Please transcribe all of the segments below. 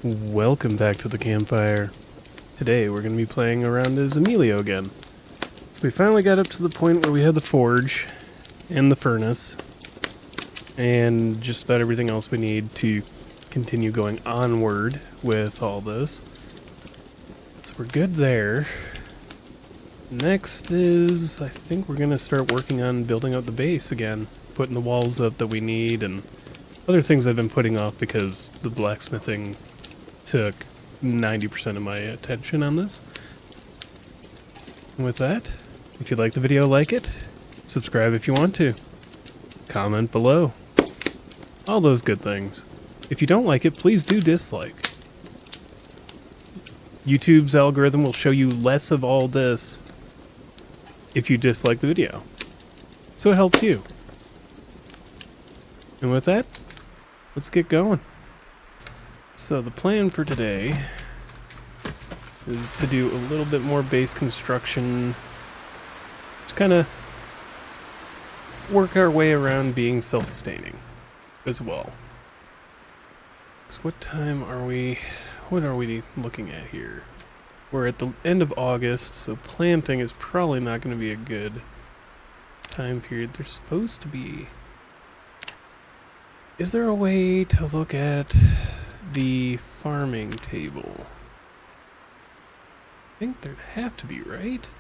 Welcome back to the campfire. Today we're going to be playing around as Emilio again. So we finally got up to the point where we had the forge and the furnace and just about everything else we need to continue going onward with all this. So we're good there. Next is, I think we're going to start working on building out the base again, putting the walls up that we need and other things I've been putting off because the blacksmithing took 90% of my attention on this. And with that, if you like the video, like it, subscribe if you want to, comment below, all those good things. If you don't like it, please do dislike. YouTube's algorithm will show you less of all this if you dislike the video, so it helps you. And with that, let's get going. So the plan for today is to do a little bit more base construction, just kind of work our way around being self-sustaining as well. So what time are we, what are we looking at here? We're at the end of August, so planting is probably not going to be a good time period. There's supposed to be... Is there a way to look at the farming table? I think there'd have to be, right?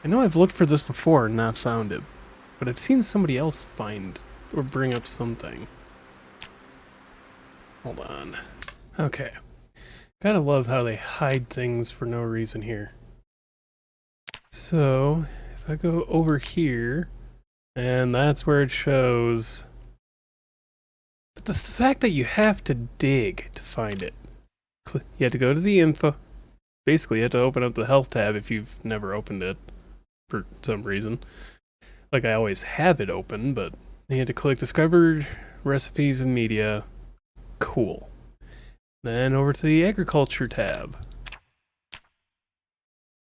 I know I've looked for this before and not found it, but I've seen somebody else find or bring up something. Hold on. Okay. Gotta love how they hide things for no reason here. So, if I go over here, and that's where it shows... But the fact that you have to dig to find it. You have to go to the info. Basically, you have to open up the health tab if you've never opened it for some reason. Like, I always have it open, but you have to click Discover Recipes and Media. Cool. Then over to the Agriculture tab.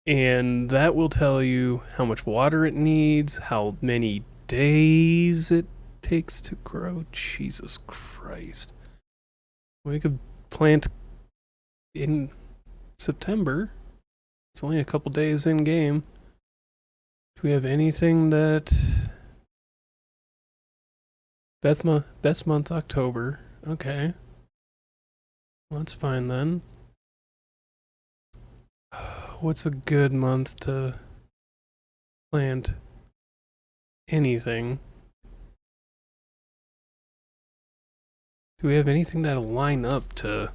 And that will tell you how much water it needs, how many days it takes to grow. Jesus Christ. We could plant in September. It's only a couple days in game. Do we have anything that... Best month, October. Okay. Well, that's fine then. What's a good month to plant anything? Do we have anything that'll line up to...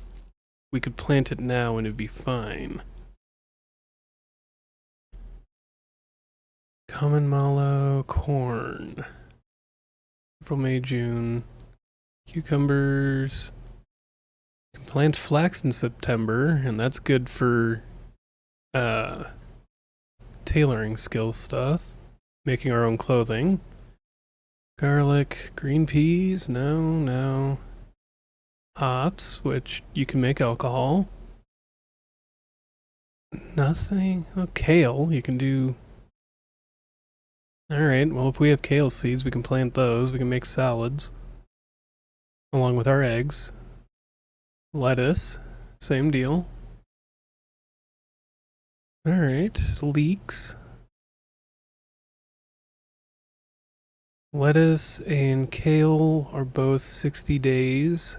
We could plant it now and it'd be fine. Common mallow, corn. April, May, June. Cucumbers. You can plant flax in September, and that's good for tailoring skill stuff. Making our own clothing. Garlic, green peas, no. Hops, which you can make alcohol. Nothing. Oh, kale, you can do... Alright, well if we have kale seeds, we can plant those. We can make salads. Along with our eggs. Lettuce, same deal. Alright, leeks. Lettuce and kale are both 60 days.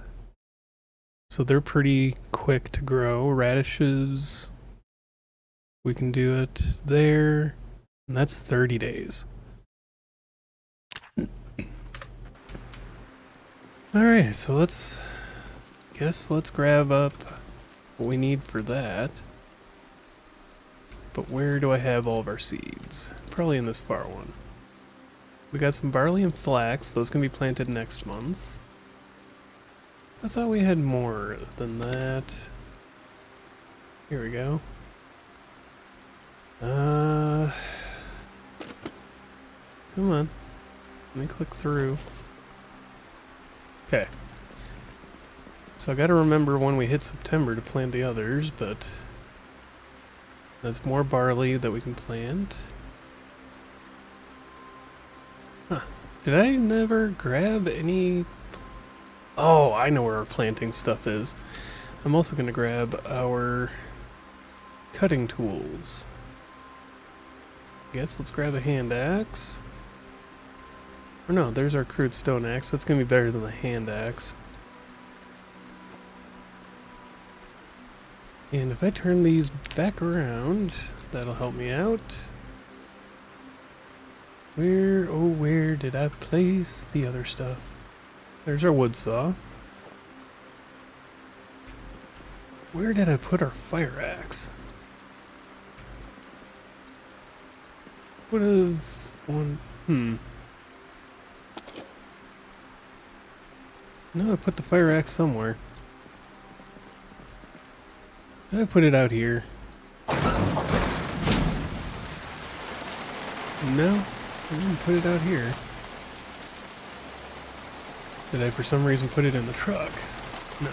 So they're pretty quick to grow. Radishes, we can do it there. And that's 30 days. Alright, so let's grab up what we need for that. But where do I have all of our seeds? Probably in this far one. We got some barley and flax. Those can be planted next month. I thought we had more than that. Here we go. Come on. Let me click through. Okay. So I gotta remember when we hit September to plant the others, but that's more barley that we can plant. Huh. Did I never grab any Oh, I know where our planting stuff is. I'm also going to grab our cutting tools. Guess let's grab a hand axe. Or no, there's our crude stone axe. That's going to be better than the hand axe. And if I turn these back around, that'll help me out. Where did I place the other stuff? There's our wood saw. Where did I put our fire axe? Would have one. No, I put the fire axe somewhere. Did I put it out here? No, I didn't put it out here. Did I for some reason put it in the truck? No.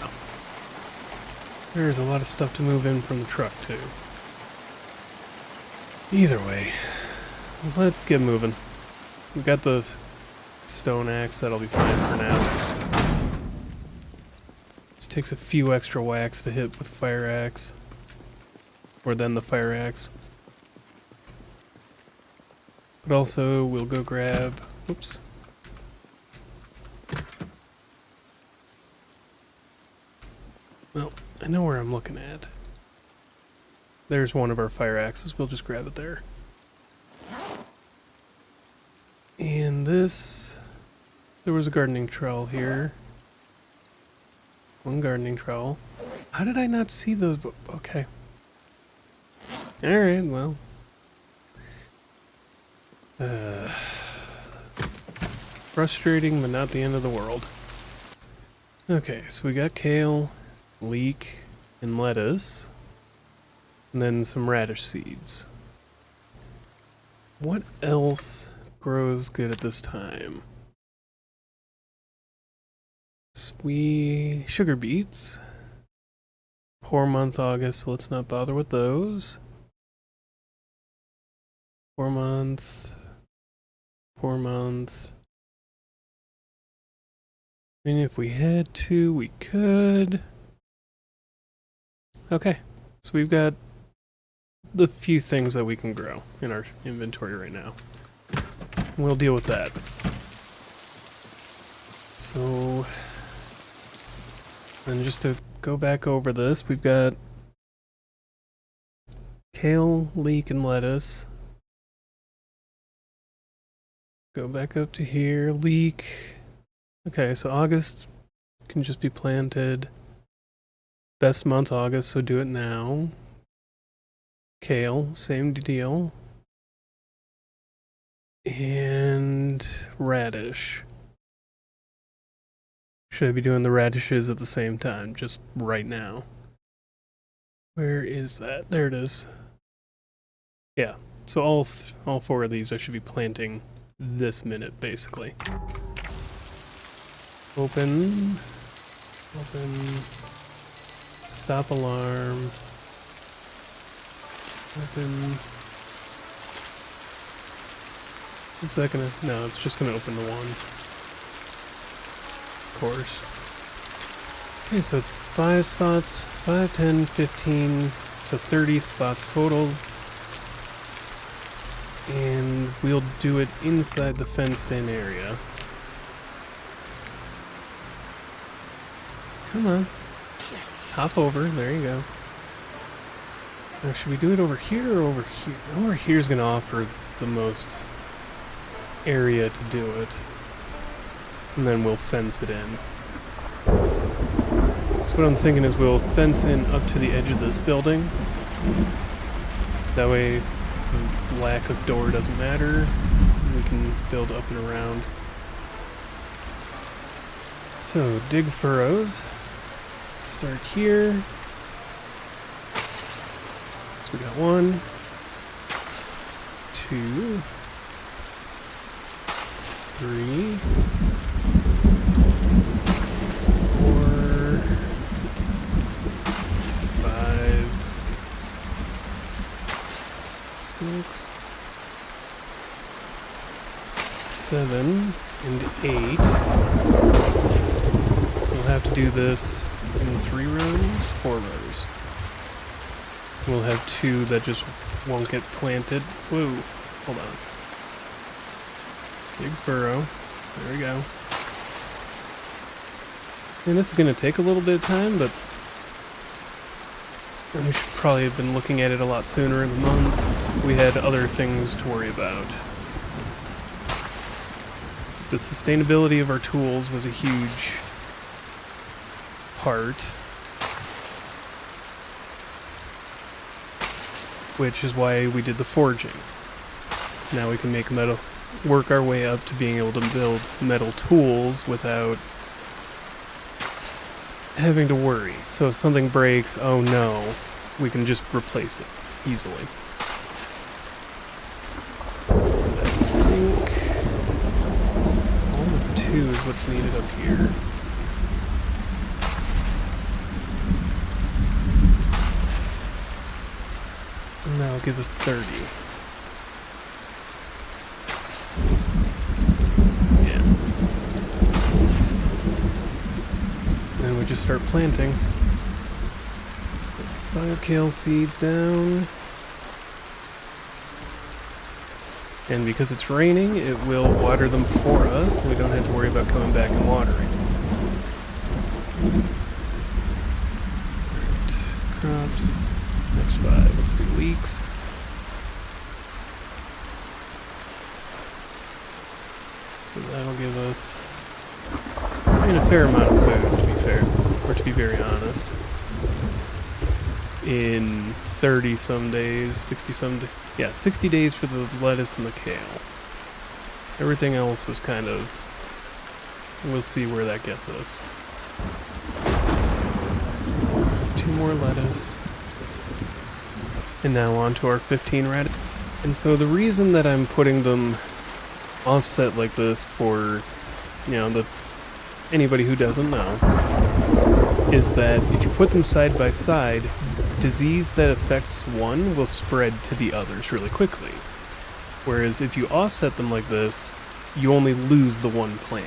There's a lot of stuff to move in from the truck too. Either way, let's get moving. We've got the stone axe, that'll be fine for now. Just takes a few extra whacks to hit with the fire axe. Or then the fire axe. But also, we'll go grab... Oops. Well, I know where I'm looking at. There's one of our fire axes. We'll just grab it there. And this... There was a gardening trowel here. One gardening trowel. How did I not see those? Okay. Alright, well. Frustrating, but not the end of the world. Okay, so we got kale, leek, and lettuce. And then some radish seeds. What else grows good at this time? Sugar beets. Poor month August, so let's not bother with those. Poor month. And if we had to, we could. Okay, so we've got the few things that we can grow in our inventory right now. We'll deal with that. So, then just to go back over this, we've got kale, leek, and lettuce. Go back up to here, leek. Okay, so August can just be planted. Best month August, so do it now. Kale, same deal. And radish. Should I be doing the radishes at the same time, just right now? Where is that? There it is. Yeah, so all four of these I should be planting this minute, basically. Open. Stop alarm. Open. What's that gonna... No, it's just gonna open the one. Of course. Okay, so it's 5 spots. 5, 10, 15, so 30 spots total. And we'll do it inside the fenced-in area. Come on. Hop over. There you go. Now, should we do it over here or over here? Over here is going to offer the most area to do it. And then we'll fence it in. So what I'm thinking is we'll fence in up to the edge of this building. That way the lack of door doesn't matter. We can build up and around. So dig furrows. Start here. So we got 1, 2, 3, 4, 5, 6, 7, and 8. have to do this in 3 rows, 4 rows. We'll have 2 that just won't get planted. Whoa, hold on. Big furrow. There we go. And this is going to take a little bit of time, but we should probably have been looking at it a lot sooner in the month. We had other things to worry about. The sustainability of our tools was a huge part, which is why we did the forging. Now we can make metal, work our way up to being able to build metal tools without having to worry. So if something breaks, oh no, we can just replace it easily. And I think all of 2 is what's needed up here. And that'll give us 30. Yeah. Then we just start planting. 5 kale seeds down. And because it's raining, it will water them for us. We don't have to worry about coming back and watering. Alright, crops. Next 5. Let's do leeks. So that'll give us, a fair amount of food, to be fair, or to be very honest. In 30 some days, 60 some days. Yeah, 60 days for the lettuce and the kale. Everything else was kind of, we'll see where that gets us. 2 more lettuce. And now on to our 15 radish. And so the reason that I'm putting them offset like this for, anybody who doesn't know, is that if you put them side by side, disease that affects one will spread to the others really quickly. Whereas if you offset them like this, you only lose the one plant.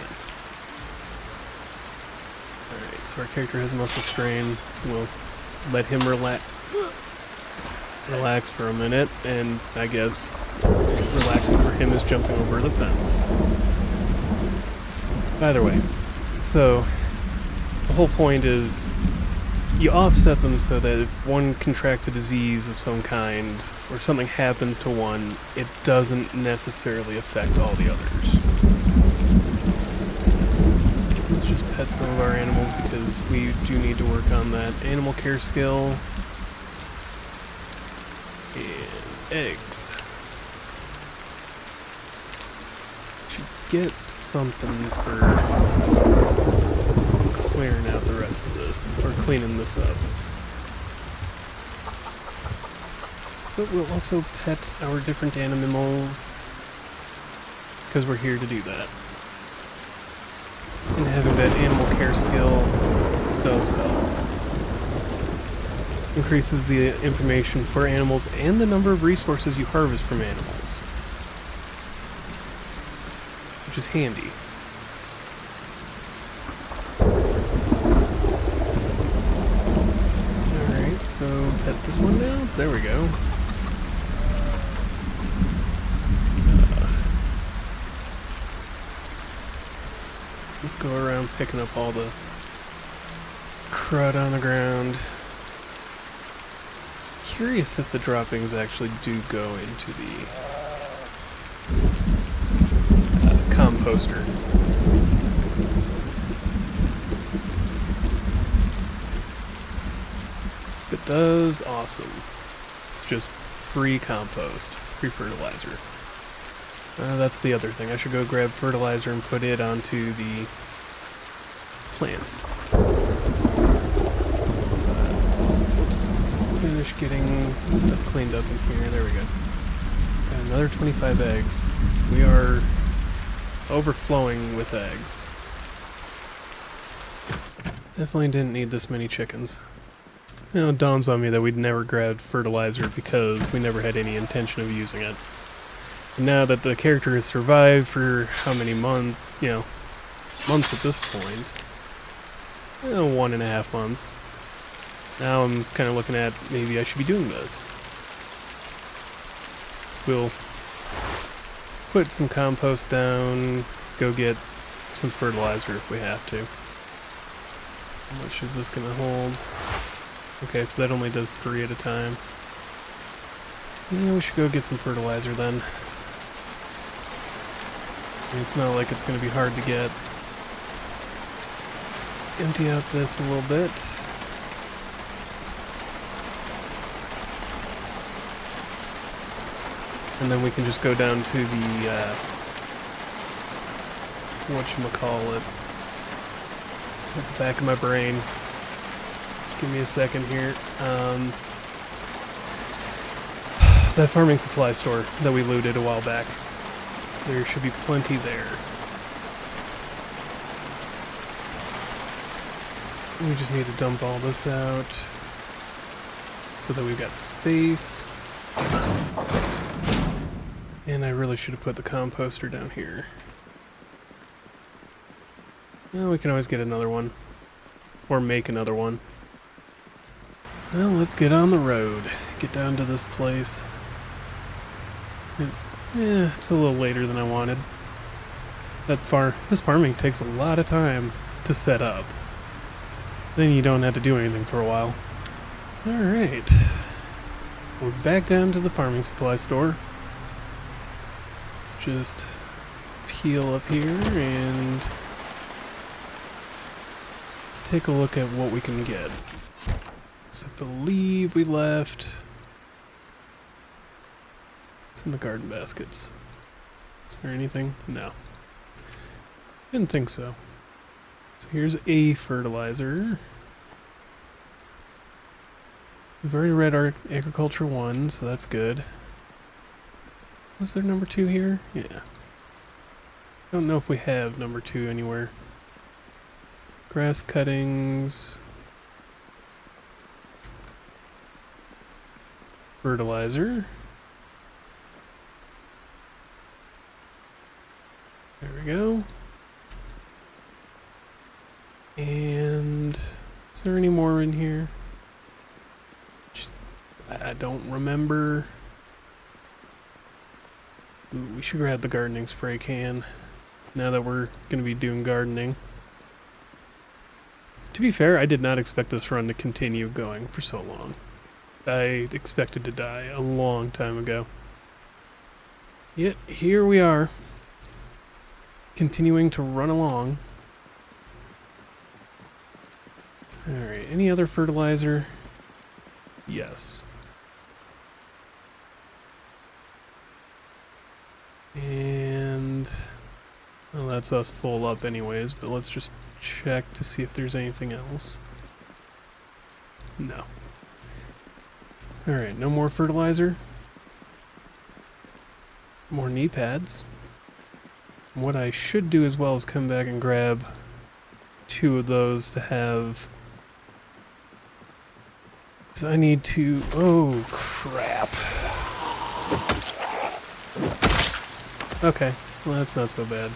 Alright, so our character has muscle strain. We'll let him relax for a minute, and I guess relaxing for him is jumping over the fence. Either way, so the whole point is you offset them so that if one contracts a disease of some kind, or something happens to one, it doesn't necessarily affect all the others. Let's just pet some of our animals because we do need to work on that animal care skill. And eggs. Should get something for clearing out the rest of this, or cleaning this up. But we'll also pet our different animals, because we're here to do that. And having that animal care skill does help. Increases the information for animals and the number of resources you harvest from animals, which is handy. Alright, so pet this one now. There we go. Let's go around picking up all the crud on the ground. Curious if the droppings actually do go into the composter. If it does, awesome. It's just free compost, free fertilizer. That's the other thing. I should go grab fertilizer and put it onto the plants. Finish getting stuff cleaned up in here. There we go. Got another 25 eggs. We are overflowing with eggs. Definitely didn't need this many chickens. It dawns on me that we'd never grabbed fertilizer because we never had any intention of using it. And now that the character has survived for how many months, months at this point, 1.5 months. Now I'm kind of looking at maybe I should be doing this. So we'll put some compost down, go get some fertilizer if we have to. How much is this going to hold? Okay, so that only does 3 at a time. Yeah, we should go get some fertilizer then. It's not like it's going to be hard to get. Empty out this a little bit. And then we can just go down to the, whatchamacallit. It's at the back of my brain. Give me a second here. That farming supply store that we looted a while back. There should be plenty there. We just need to dump all this out so that we've got space. And I really should have put the composter down here. Well, we can always get another one. Or make another one. Well, let's get on the road. Get down to this place. Yeah, it's a little later than I wanted. This farming takes a lot of time to set up. Then you don't have to do anything for a while. Alright. We're back down to the farming supply store. Let's just peel up here and let's take a look at what we can get. So I believe we left... What's in the garden baskets? Is there anything? No. Didn't think so. So here's a fertilizer. We've already read our agriculture 1, so that's good. Was there number 2 here? Yeah. Don't know if we have number 2 anywhere. Grass cuttings. Fertilizer. There we go. And is there any more in here? I don't remember. Ooh, we should grab the gardening spray can now that we're going to be doing gardening. To be fair, I did not expect this run to continue going for so long. I expected to die a long time ago. Yet, here we are. Continuing to run along. Alright, any other fertilizer? Yes. And... well, that's us full up anyways, but let's just check to see if there's anything else. No. Alright, no more fertilizer. More knee pads. What I should do as well is come back and grab 2 of those to have... because I need to... oh, crap. Okay, well that's not so bad.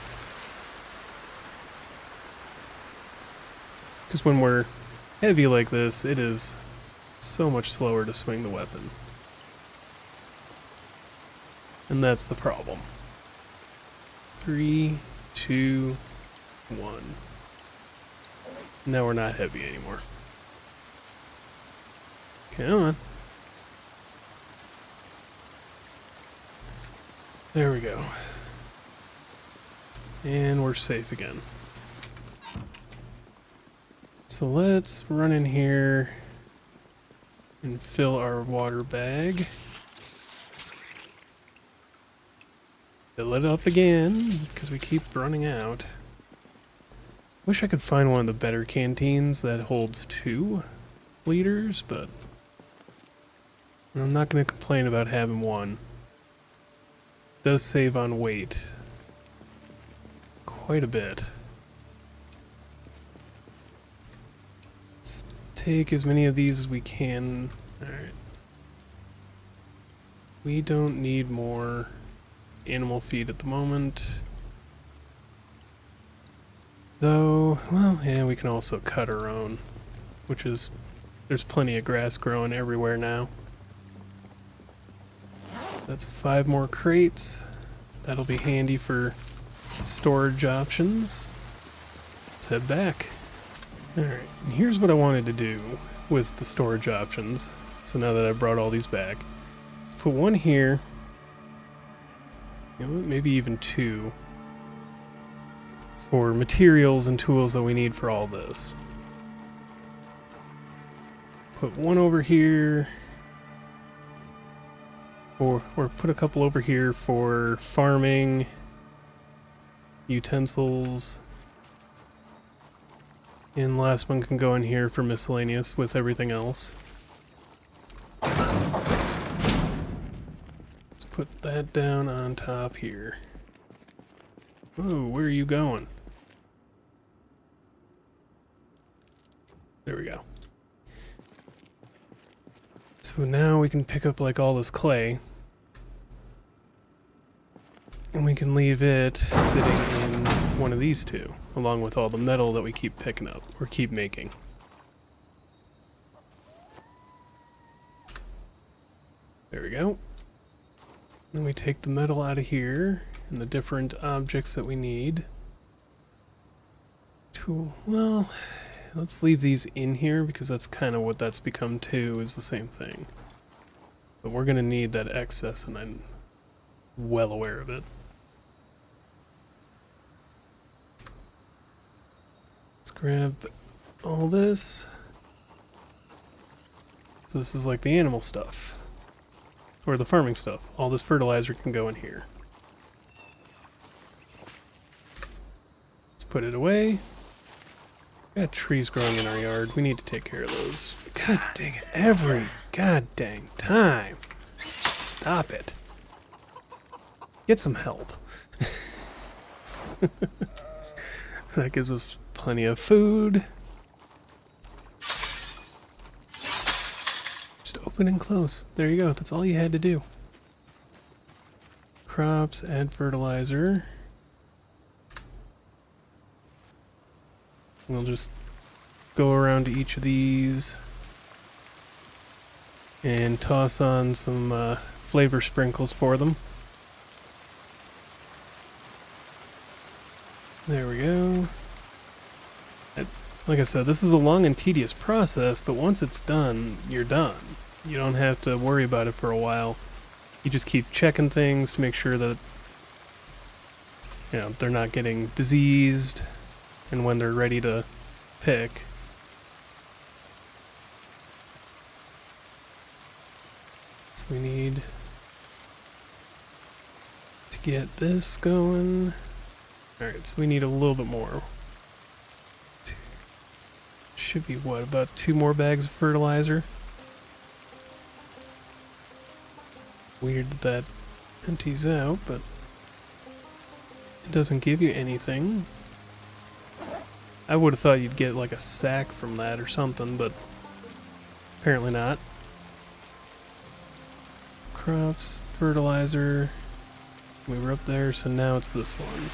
Because when we're heavy like this, it is so much slower to swing the weapon. And that's the problem. 3, 2, 1. Now we're not heavy anymore. Come on. There we go. And we're safe again. So let's run in here and fill our water bag. Fill it up again, because we keep running out. Wish I could find one of the better canteens that holds 2 liters, but I'm not going to complain about having one. It does save on weight. Quite a bit. Let's take as many of these as we can. Alright. We don't need more animal feed at the moment. Though, well, yeah, we can also cut our own, which is, there's plenty of grass growing everywhere now. That's 5 more crates. That'll be handy for storage options. Let's head back. Alright, and here's what I wanted to do with the storage options. So now that I've brought all these back, put one here, you know, maybe even 2, for materials and tools that we need for all this. Put one over here, or put a couple over here for farming, utensils, and the last one can go in here for miscellaneous with everything else. Let's put that down on top here. Oh, where are you going? There we go. So now we can pick up like all this clay, and we can leave it sitting in one of these two, along with all the metal that we keep picking up, or keep making. There we go. Then we take the metal out of here, and the different objects that we need. Well, let's leave these in here, because that's kind of what that's become too, is the same thing. But we're going to need that excess, and I'm well aware of it. Let's grab all this. So this is like the animal stuff, or the farming stuff. All this fertilizer can go in here. Let's put it away. We got trees growing in our yard. We need to take care of those. God dang it. Every god dang time. Stop it. Get some help. That gives us plenty of food. Just open and close. There you go. That's all you had to do. Crops, add fertilizer. We'll just go around to each of these and toss on some flavor sprinkles for them. There we go. Like I said, this is a long and tedious process, but once it's done, you're done. You don't have to worry about it for a while. You just keep checking things to make sure that, you know, they're not getting diseased, and when they're ready to pick. So we need to get this going. Alright, so we need a little bit more. Should be, what, about 2 more bags of fertilizer? Weird that that empties out, but it doesn't give you anything. I would have thought you'd get like a sack from that or something, but apparently not. Crops, fertilizer. We were up there, so now it's this one.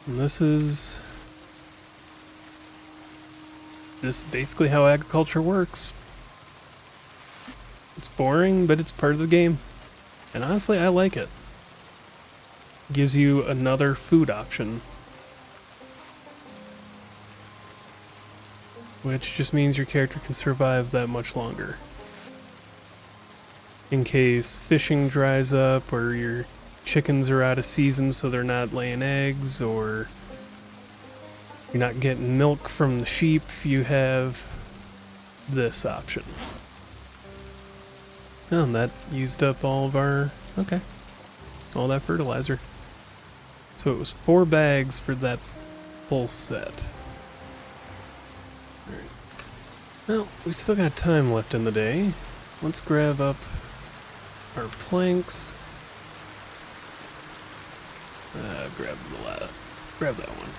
And this is basically how agriculture works. It's boring, but it's part of the game. And honestly, I like it. Gives you another food option, which just means your character can survive that much longer. In case fishing dries up, or your chickens are out of season so they're not laying eggs, or you're not getting milk from the sheep, you have this option. Oh, and that used up all of our, all that fertilizer. So it was 4 bags for that full set. Alright. Well, we still got time left in the day. Let's grab up our planks. Grab that one.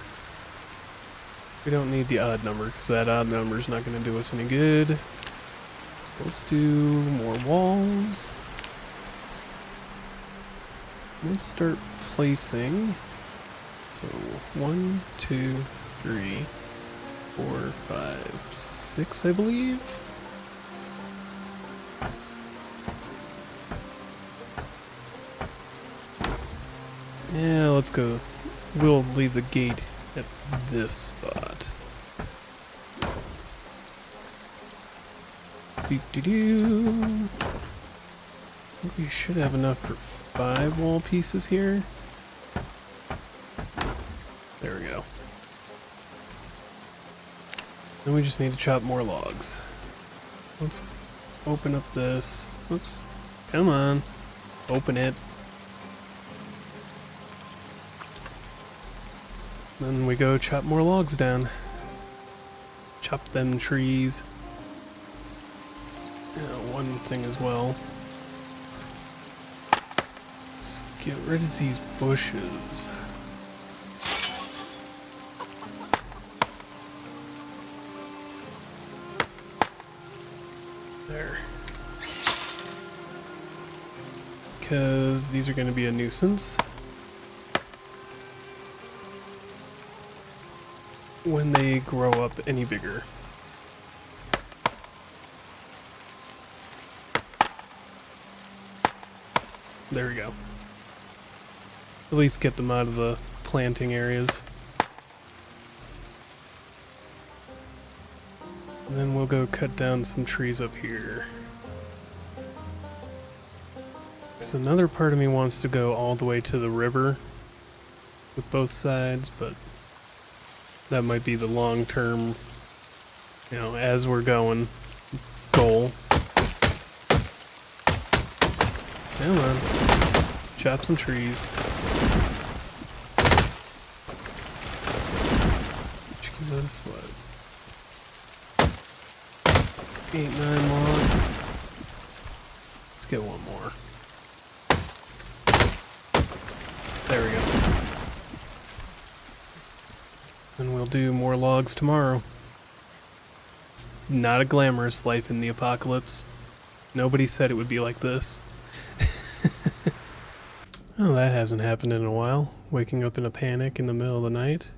We don't need the odd number, because that odd number is not going to do us any good. Let's do more walls. let's start placing. So 1, 2, 3, 4, 5, 6, I believe. Yeah, let's go. We'll leave the gate at this spot. I think we should have enough for 5 wall pieces here. There we go. Then we just need to chop more logs. Let's open up this. Oops. Come on. Open it. Then we go chop more logs down. Chop them trees. One thing as well. Let's get rid of these bushes. There. Because these are going to be a nuisance when they grow up any bigger. There we go. At least get them out of the planting areas. And then we'll go cut down some trees up here. So another part of me wants to go all the way to the river with both sides, but that might be the long-term, you know, as we're going, goal. Come on. Chop some trees. Which gives us, what? 8, 9 logs. Let's get one more. There we go. And we'll do more logs tomorrow. It's not a glamorous life in the apocalypse. Nobody said it would be like this. Oh, that hasn't happened in a while. Waking up in a panic in the middle of the night.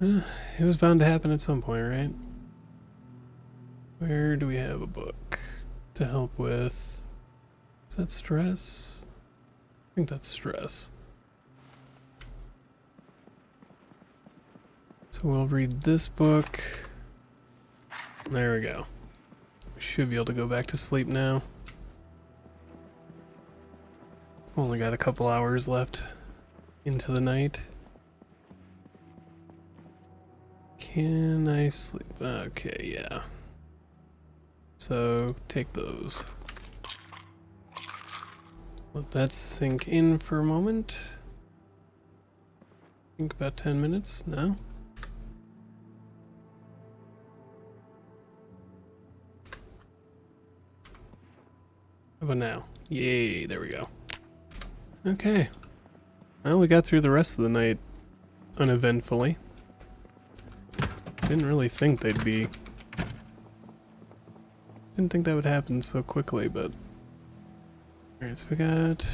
It was bound to happen at some point, right? Where do we have a book to help with? Is that stress? I think that's stress. So we'll read this book. There we go. We should be able to go back to sleep now. Only got a couple hours left into the night. Can I sleep? Okay, yeah. So take those. Let that sink in for a moment. I think about 10 minutes. No? How about now? Yay, there we go. Okay. Well, we got through the rest of the night uneventfully. Didn't really think they'd be... Didn't think that would happen so quickly, but... Alright, so we got...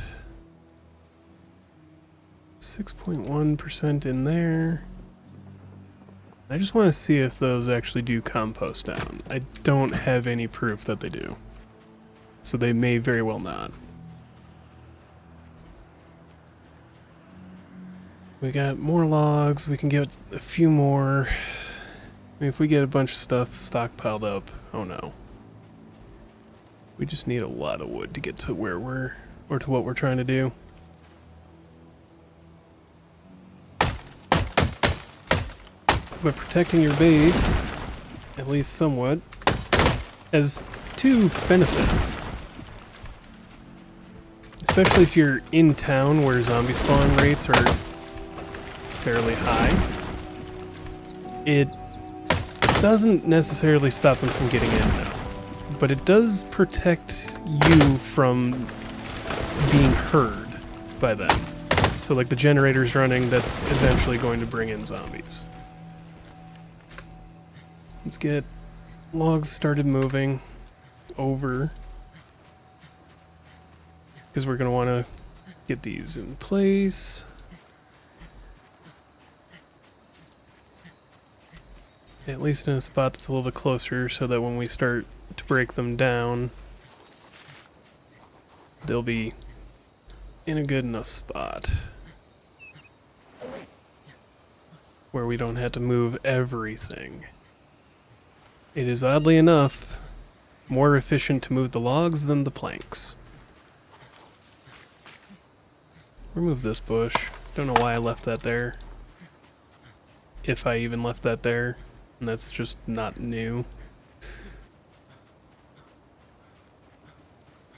6.1% in there. I just want to see if those actually do compost down. I don't have any proof that they do. So they may very well not. We got more logs, we can get a few more. I mean, if we get a bunch of stuff stockpiled up, oh no. We just need a lot of wood to get to where we're, or to what we're trying to do. But protecting your base, at least somewhat, has 2 benefits. Especially if you're in town where zombie spawn rates are fairly high. It doesn't necessarily stop them from getting in now, but it does protect you from being heard by them. So like the generator's running, that's eventually going to bring in zombies. Let's get logs started moving over. because we're going to want to get these in place. At least in a spot that's a little bit closer so that when we start to break them down, they'll be in a good enough spot where we don't have to move everything. It is oddly enough more efficient to move the logs than the planks. Remove this bush. Don't know why I left that there. If I even left that there. And that's just not new.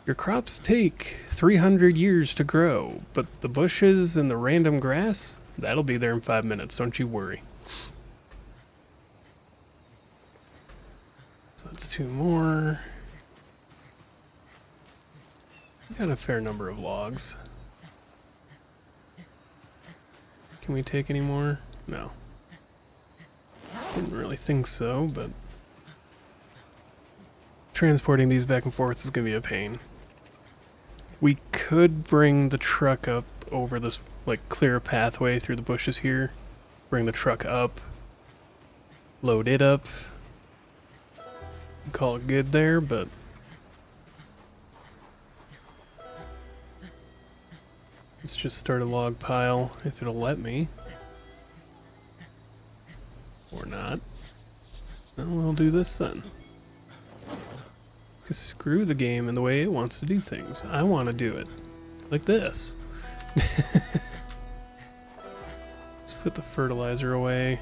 Your crops take 300 years to grow, but the bushes and the random grass, that'll be there in 5 minutes, don't you worry. So that's 2 more. Got a fair number of logs. Can we take any more? No. Didn't really think so, but transporting these back and forth is going to be a pain. We could bring the truck up over this, like, clear pathway through the bushes here. Bring the truck up. Load it up. Call it good there, but let's just start a log pile if it'll let me. Or not. Well, we'll do this then. Because screw the game and the way it wants to do things. I want to do it like this. Let's put the fertilizer away.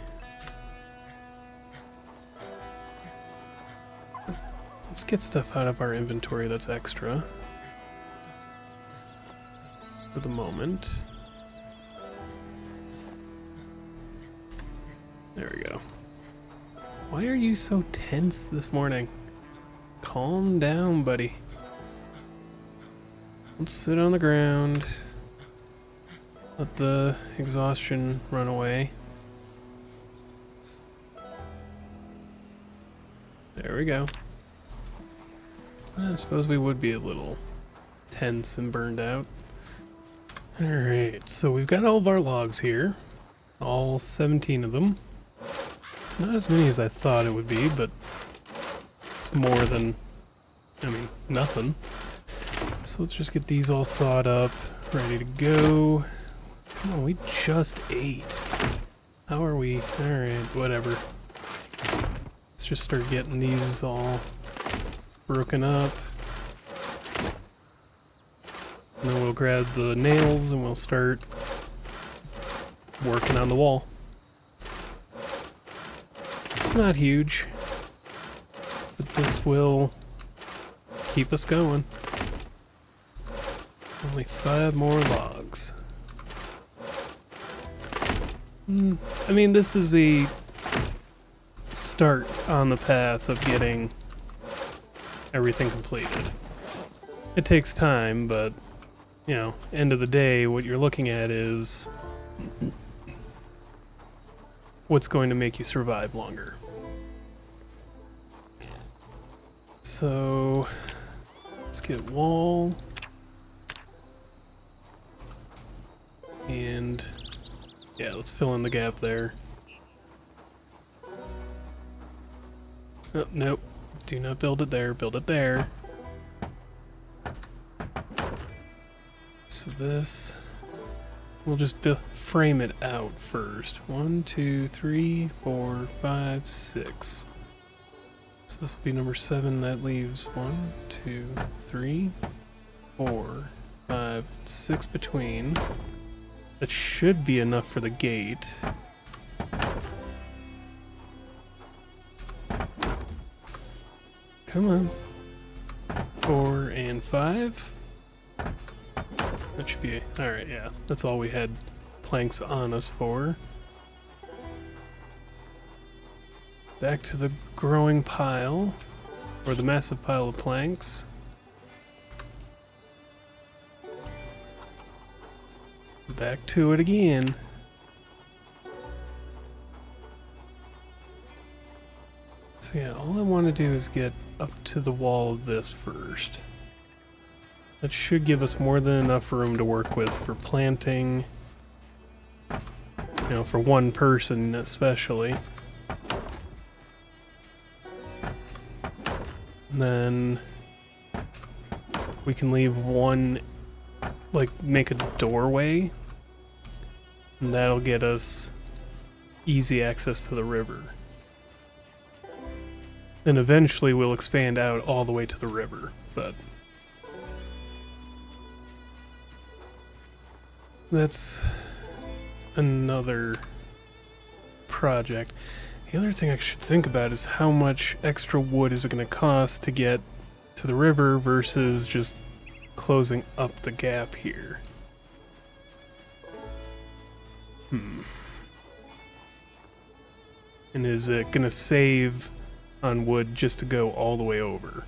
Let's get stuff out of our inventory that's extra. For the moment. There we go. Why are you so tense this morning? Calm down, buddy. Let's sit on the ground. Let the exhaustion run away. There we go. I suppose we would be a little tense and burned out. Alright, so we've got all of our logs here. All 17 of them. It's not as many as I thought it would be, but it's more than, nothing. So let's just get these all sawed up, ready to go. Come on, we just ate. How are we? Alright, whatever. Let's just start getting these all broken up. And then we'll grab the nails and we'll start working on the wall. It's not huge, but this will keep us going. Only 5 more logs. This is a start on the path of getting everything completed. It takes time, but, end of the day, what you're looking at is what's going to make you survive longer. So, let's get wall. And, yeah, let's fill in the gap there. Oh, nope. Do not build it there. Build it there. So this, we'll just frame it out first. 1, 2, 3, 4, 5, 6. So this will be number 7. That leaves 1, 2, 3, 4, 5, 6 between. That should be enough for the gate. Come on. 4 and 5. That should be... Alright, yeah. That's all we had planks on us for. Back to the growing pile. Or the massive pile of planks. Back to it again. So yeah, all I want to do is get up to the wall of this first. That should give us more than enough room to work with for planting. You know, for one person especially. And then we can leave one, like, make a doorway. And that'll get us easy access to the river. And eventually we'll expand out all the way to the river, but that's another project. The other thing I should think about is how much extra wood is it going to cost to get to the river versus just closing up the gap here. And is it going to save on wood just to go all the way over?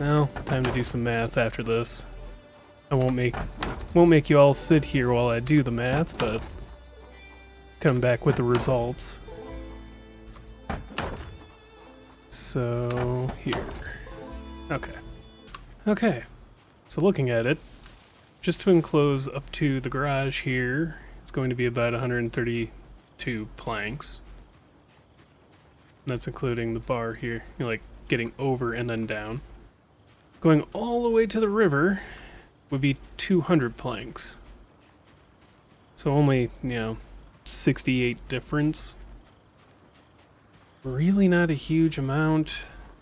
Well, time to do some math after this. I won't make you all sit here while I do the math, but come back with the results. So here. Okay. So looking at it, just to enclose up to the garage here, it's going to be about 132 planks. And that's including the bar here, you know, like getting over and then down. Going all the way to the river would be 200 planks. So only, 68 difference. Really not a huge amount,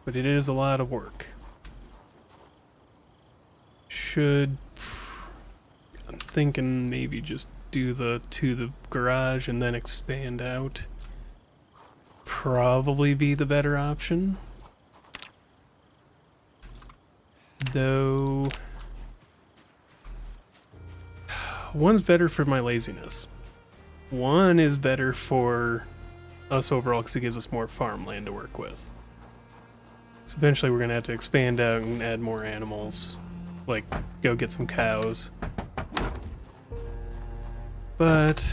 but it is a lot of work. I'm thinking maybe just do to the garage and then expand out. Probably be the better option. Though one's better for my laziness. One is better for us overall because it gives us more farmland to work with. So eventually we're going to have to expand out and add more animals. Like, go get some cows. But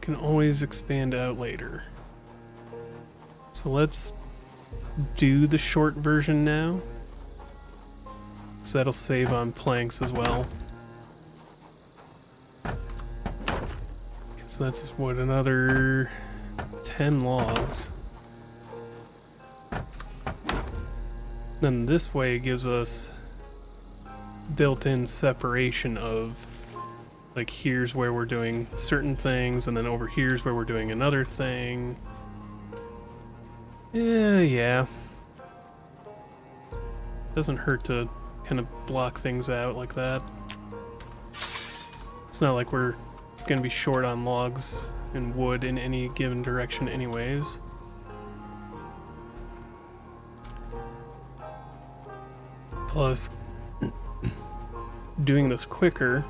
can always expand out later. So let's do the short version now. So that'll save on planks as well. So that's what, another 10 logs. Then this way it gives us built-in separation of, like, here's where we're doing certain things, and then over here's where we're doing another thing. Yeah. Doesn't hurt to kind of block things out like that. It's not like we're going to be short on logs and wood in any given direction anyways. Plus, doing this quicker,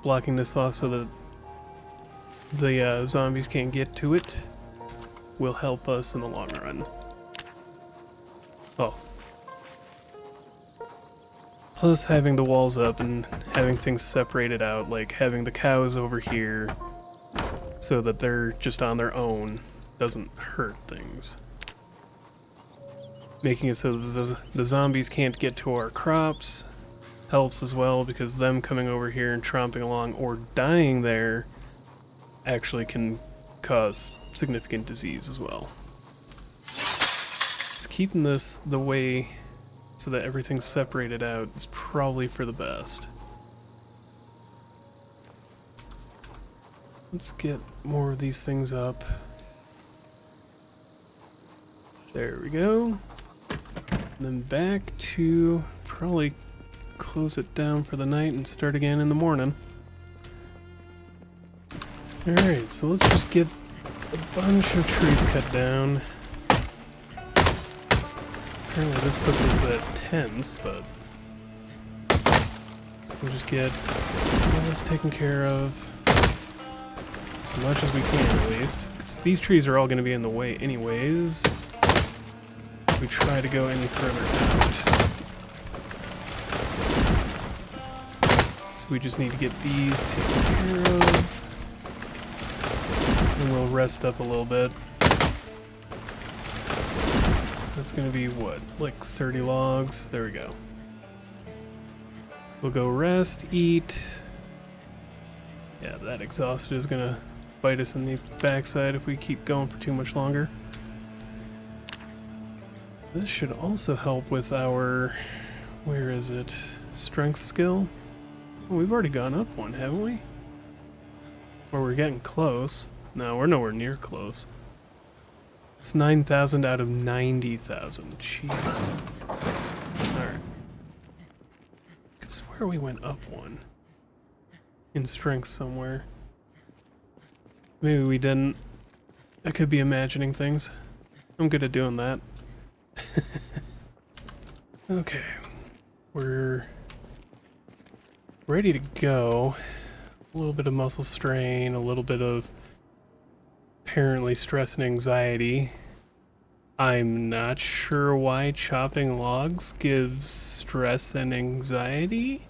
blocking this off so that the zombies can't get to it, will help us in the long run. Oh. Plus having the walls up and having things separated out, like having the cows over here so that they're just on their own, doesn't hurt things. Making it so the zombies can't get to our crops helps as well, because them coming over here and tromping along or dying there actually can cause significant disease as well. Just keeping this the way so that everything's separated out is probably for the best. Let's get more of these things up. There we go. And then back to probably close it down for the night and start again in the morning. Alright, so let's just get a bunch of trees cut down. Apparently this puts us at 10s, but we'll just get all this taken care of as much as we can, at least. 'Cause these trees are all going to be in the way anyways. If we try to go any further out. So we just need to get these taken care of. And we'll rest up a little bit. That's gonna be what, like 30 logs? There we go. We'll go rest, eat. Yeah, that exhaust is gonna bite us in the backside if we keep going for too much longer. This should also help with our, where is it? Strength skill? Oh, we've already gone up one, haven't we? Or we're getting close. No, we're nowhere near close. It's 9,000 out of 90,000. Jesus. Alright. I swear we went up one. In strength somewhere. Maybe we didn't. I could be imagining things. I'm good at doing that. Okay. We're ready to go. A little bit of muscle strain, a little bit of apparently stress and anxiety. I'm not sure why chopping logs gives stress and anxiety.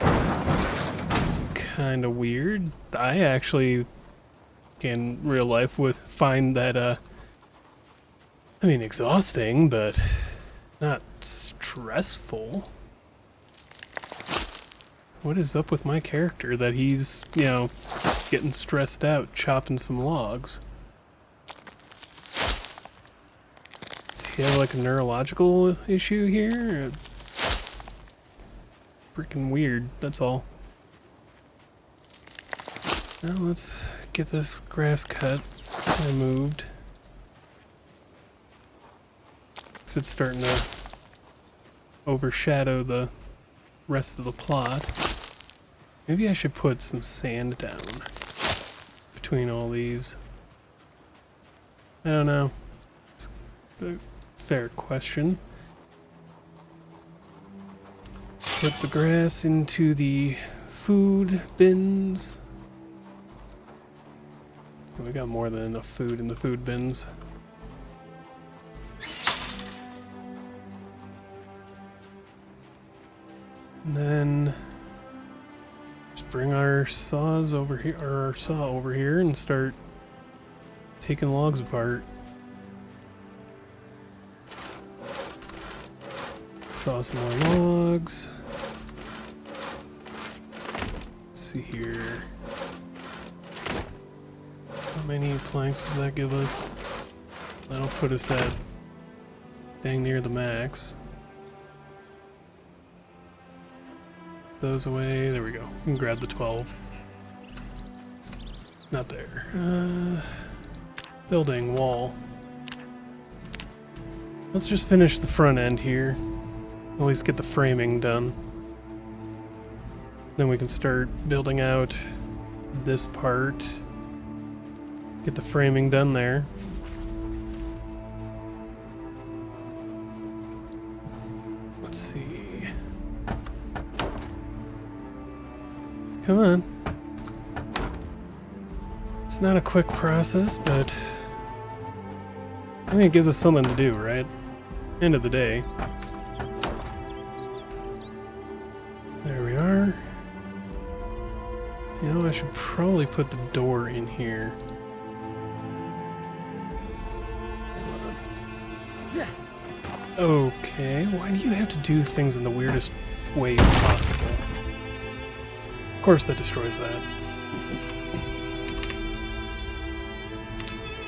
It's kind of weird. I actually, in real life, would find that, I mean, exhausting, but not stressful. What is up with my character that he's, you know, getting stressed out chopping some logs? Does he have like a neurological issue here? Freaking weird, that's all. Now let's get this grass cut removed. Because it's starting to overshadow the rest of the plot. Maybe I should put some sand down between all these. I don't know. It's a fair question. Put the grass into the food bins. We got more than enough food in the food bins. And then just bring our saws over here, or our saw over here, and start taking logs apart. Saw some more logs. Let's see here. How many planks does that give us? That'll put us at dang near the max. Those away. There we go. We can grab the 12. Not there. Building wall. Let's just finish the front end here. At least get the framing done. Then we can start building out this part. Get the framing done there. Let's see. Come on. It's not a quick process, but I think it gives us something to do, right? End of the day. There we are. You know, I should probably put the door in here. Okay, why do you have to do things in the weirdest way possible? Of course that destroys that.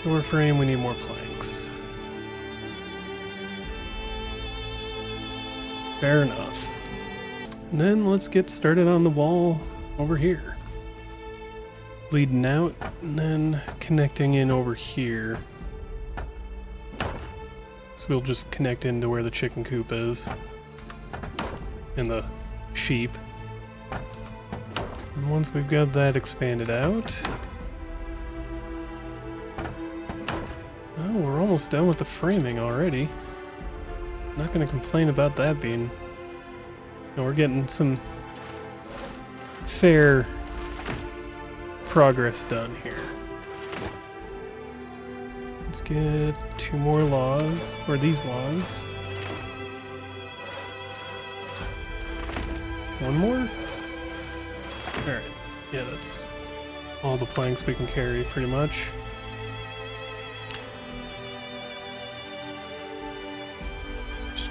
Door frame, we need more planks. Fair enough. And then let's get started on the wall over here. Leading out, and then connecting in over here. So we'll just connect into where the chicken coop is. And the sheep. And once we've got that expanded out... Oh, we're almost done with the framing already. Not gonna complain about that being... No, we're getting some fair progress done here. Let's get 2 more logs, or these logs. 1 more? Alright, yeah, that's all the planks we can carry, pretty much.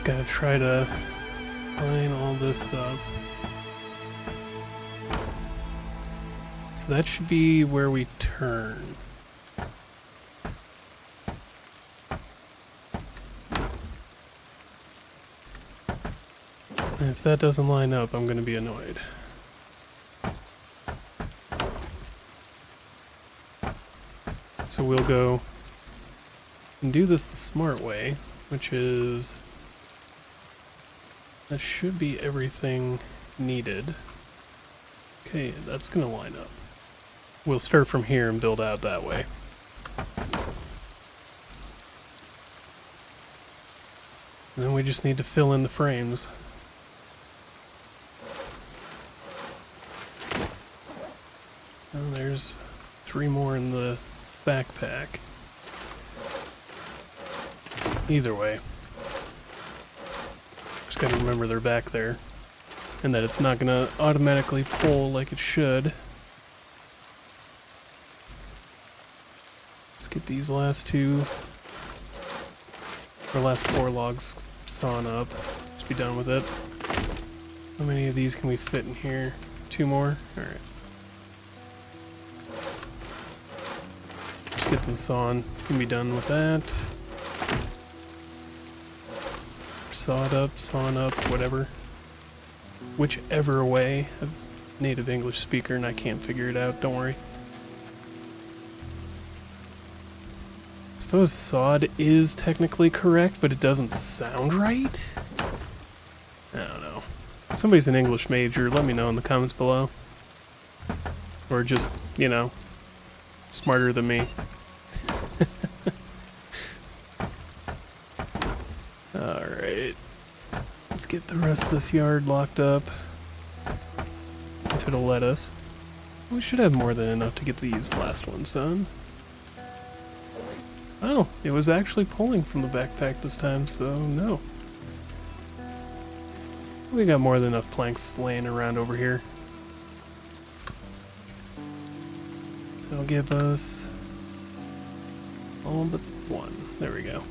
gotta try to line all this up. So that should be where we turn. And if that doesn't line up, I'm gonna be annoyed. So we'll go and do this the smart way, which is, that should be everything needed. Okay, that's gonna line up. We'll start from here and build out that way. And then we just need to fill in the frames. Oh, there's 3 more in the backpack. Either way. Just gotta remember they're back there. And that it's not gonna automatically pull like it should. Let's get these last 4 logs sawn up. Just be done with it. How many of these can we fit in here? 2 more? Alright. Just get them sawn. Can be done with that. Sawed up, sawn up, whatever. Whichever way. I'm a native English speaker and I can't figure it out, don't worry. I suppose sawed is technically correct, but it doesn't sound right? I don't know. If somebody's an English major, let me know in the comments below. Or just, you know, smarter than me. Alright. Let's get the rest of this yard locked up. If it'll let us. We should have more than enough to get these last ones done. Oh, it was actually pulling from the backpack this time, so no. We got more than enough planks laying around over here. That'll give us all but 1. There we go.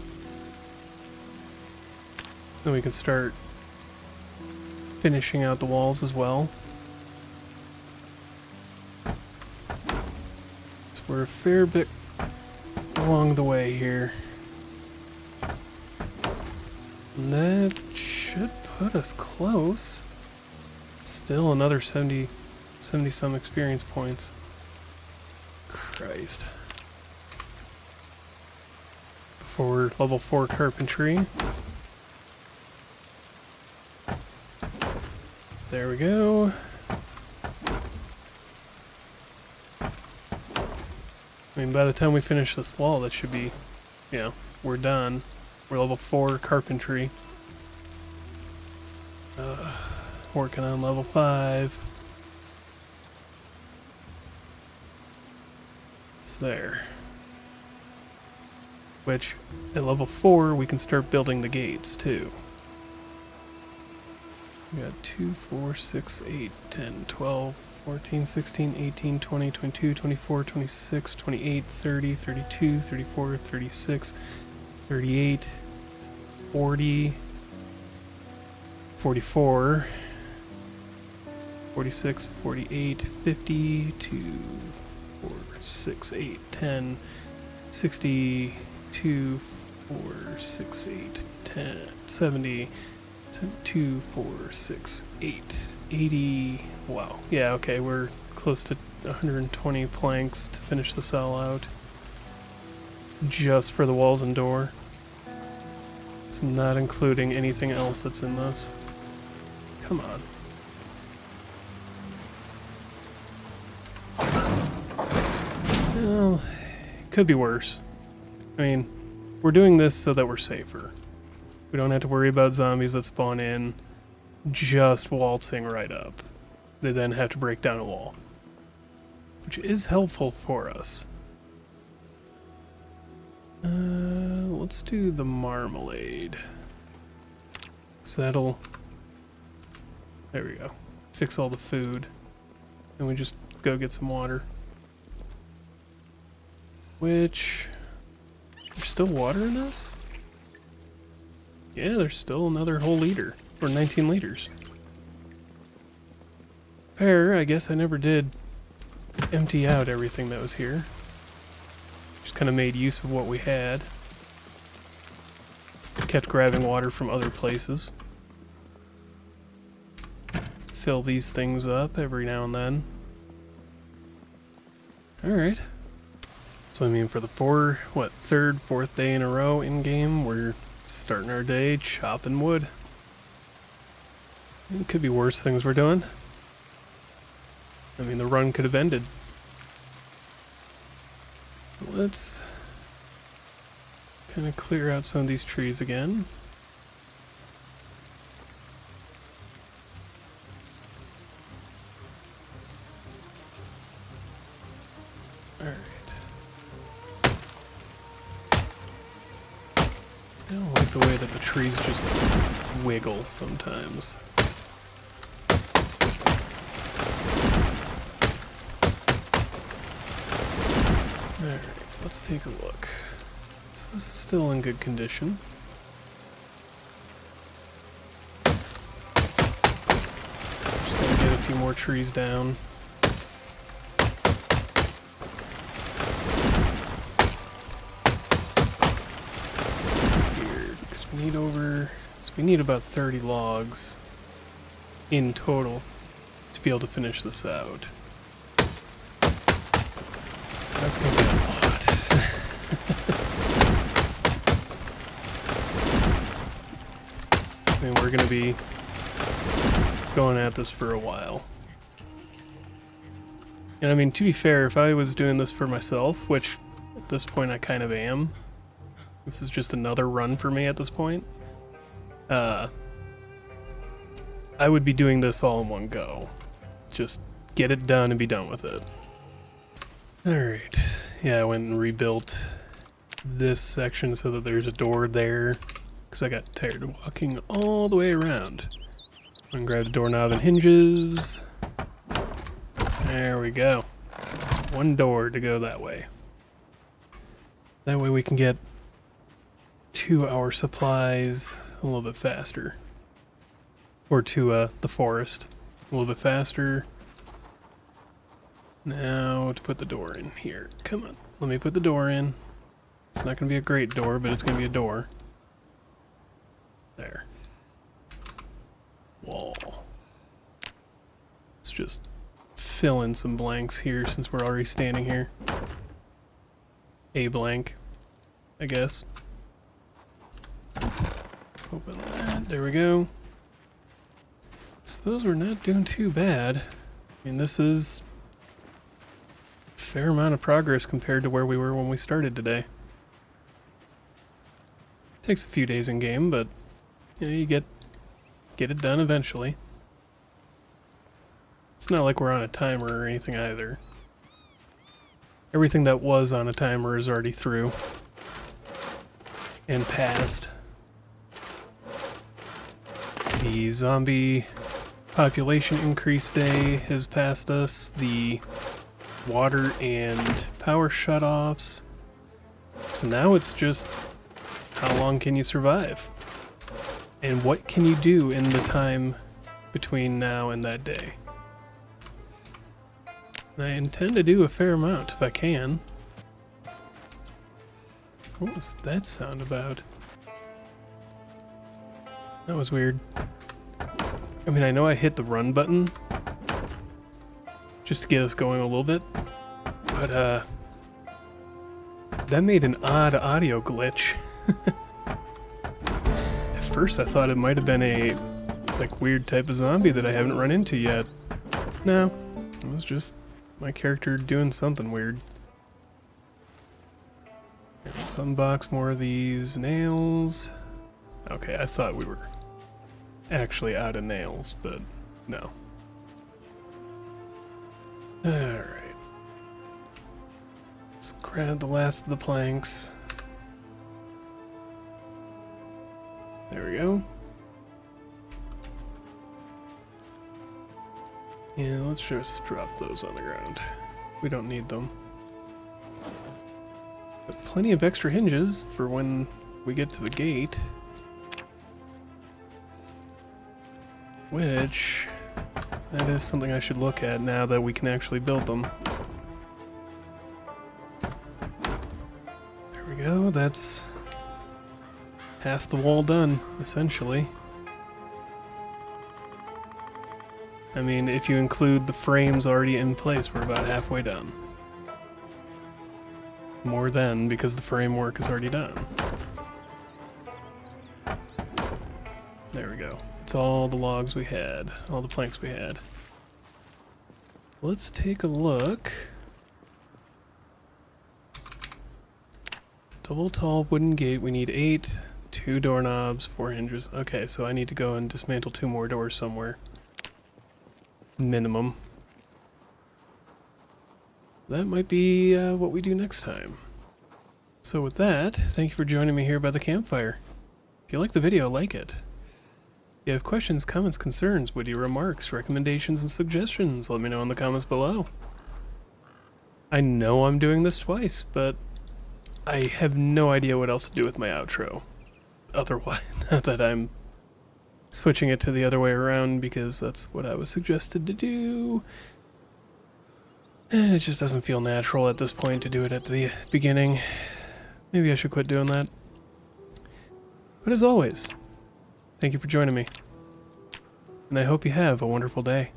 Then we can start finishing out the walls as well. So we're a fair bit along the way here. And that should put us close. Still another 70 some experience points. Christ. For level 4 carpentry. There we go. I mean, by the time we finish this wall, that should be, you know, we're done. We're level 4 carpentry. Working on level 5. It's there. Which, at level 4, we can start building the gates, too. We got 2, 4, 6, 8, 10, 12, 14, 16, 18, 20, 22, 24, 26, 28, 30, 32, 34, 36, 38, 40, 44, 46, 48, 50, 2, 4, 6, 8, 10, 62, 4, 6, 8, 10, 70, 2, 4, 6, 8, 80. Wow. Yeah, okay, we're close to 120 planks to finish the cell out. Just for the walls and door. It's not including anything else that's in this. Come on. Well, it could be worse. I mean, we're doing this so that we're safer. We don't have to worry about zombies that spawn in just waltzing right up. They then have to break down a wall. Which is helpful for us. Let's do the marmalade. So that'll... There we go. Fix all the food. Then we just go get some water. Which... There's still water in this? Yeah, there's still another whole liter, or 19 liters. Fair, I guess I never did empty out everything that was here. Just kind of made use of what we had. Kept grabbing water from other places. Fill these things up every now and then. Alright. So I mean for the third, fourth day in a row in game, we're starting our day chopping wood. It could be worse things we're doing. I mean, the run could have ended. Let's kind of clear out some of these trees again. Alright. I don't like the way that the trees just wiggle sometimes. Alright, let's take a look. So this is still in good condition. Just gotta get a few more trees down. We need about 30 logs in total to be able to finish this out. That's gonna be a lot. I mean, we're gonna be going at this for a while. And I mean, to be fair, if I was doing this for myself, which at this point I kind of am, this is just another run for me at this point. I would be doing this all in one go. Just get it done and be done with it. Alright. Yeah, I went and rebuilt this section so that there's a door there, because I got tired of walking all the way around. I'm gonna grab the doorknob and hinges. There we go. One door to go that way. That way we can get 2 hour supplies a little bit faster. Or to the forest a little bit faster. Now to put the door in here. Come on, let me put the door in. It's not going to be a great door, but it's going to be a door. There. Wall. Let's just fill in some blanks here since we're already standing here. A blank, I guess. Open that. There we go. Suppose we're not doing too bad. I mean, this is a fair amount of progress compared to where we were when we started today. Takes a few days in game, but you know, you get it done eventually. It's not like we're on a timer or anything either. Everything that was on a timer is already through and passed. The zombie population increase day has passed us. The water and power shutoffs. So now it's just how long can you survive? And what can you do in the time between now and that day? And I intend to do a fair amount if I can. What was that sound about? That was weird. I mean, I know I hit the run button just to get us going a little bit, but that made an odd audio glitch. At first I thought it might have been a weird type of zombie that I haven't run into yet. No, it was just my character doing something weird. Let's unbox more of these nails. Okay, I thought we were actually out of nails, but no. Alright. Let's grab the last of the planks. There we go. Yeah, let's just drop those on the ground. We don't need them. But plenty of extra hinges for when we get to the gate. which that is something I should look at now that we can actually build them. There we go, that's half the wall done, essentially. I mean, if you include the frames already in place, we're about halfway done. More than, because the framework is already done. There we go. That's all the logs we had, all the planks we had. Let's take a look. Double tall wooden gate, we need 8, 2 doorknobs, 4 hinges. Okay, so I need to go and dismantle 2 more doors somewhere. Minimum. That might be what we do next time. So with that, thank you for joining me here by the campfire. If you like the video, like it. If you have questions, comments, concerns, witty remarks, recommendations, and suggestions, let me know in the comments below. I know I'm doing this twice, but I have no idea what else to do with my outro. Otherwise, not that I'm switching it to the other way around, because that's what I was suggested to do. And it just doesn't feel natural at this point to do it at the beginning. Maybe I should quit doing that. But as always, thank you for joining me. And I hope you have a wonderful day.